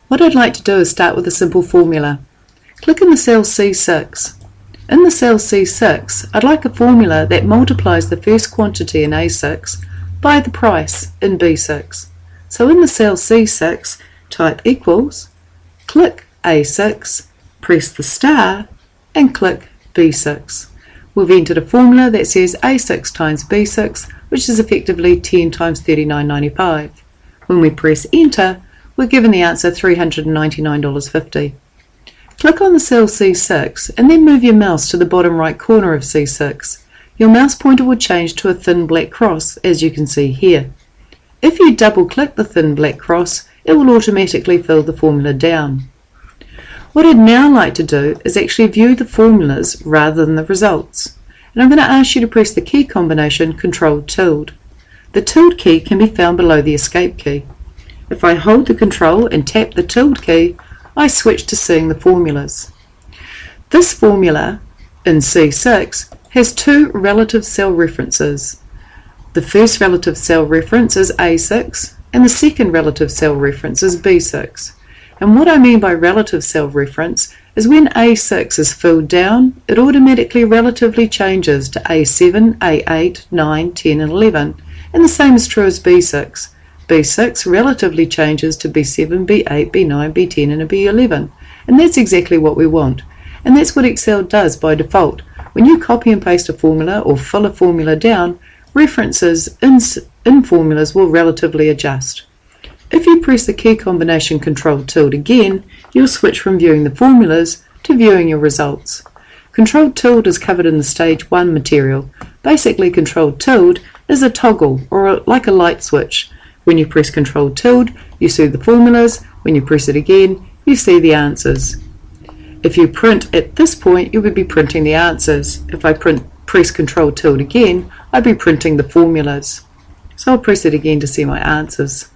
What I'd like to do is start with a simple formula. Click in the cell C6. In the cell C6, I'd like a formula that multiplies the first quantity in A6 by the price in B6. So in the cell C6, type equals, click A6, press the star, and click B6. We've entered a formula that says A6 times B6, which is effectively 10 times $39.95. When we press enter, we're given the answer $399.50. Click on the cell C6 and then move your mouse to the bottom right corner of C6. Your mouse pointer will change to a thin black cross, as you can see here. If you double click the thin black cross, it will automatically fill the formula down. What I'd now like to do is actually view the formulas rather than the results. And I'm going to ask you to press the key combination Ctrl-tilde. The tilde key can be found below the escape key. If I hold the Control and tap the tilde key, I switch to seeing the formulas. This formula in C6 has two relative cell references. The first relative cell reference is A6 and the second relative cell reference is B6. And what I mean by relative cell reference is when A6 is filled down, it automatically relatively changes to A7, A8, 9, 10 and 11. And the same is true as B6. B6 relatively changes to B7, B8, B9, B10 and a B11. And that's exactly what we want. And that's what Excel does by default. When you copy and paste a formula or fill a formula down, references in formulas will relatively adjust. If you press the key combination Ctrl-tilde again, you'll switch from viewing the formulas to viewing your results. Ctrl-tilde is covered in the Stage 1 material. Basically, Ctrl-tilde is a toggle or like a light switch. When you press Ctrl-tilde, you see the formulas. When you press it again, you see the answers. If you print at this point, you would be printing the answers. If I press Ctrl-tilde again, I'd be printing the formulas. So I'll press it again to see my answers.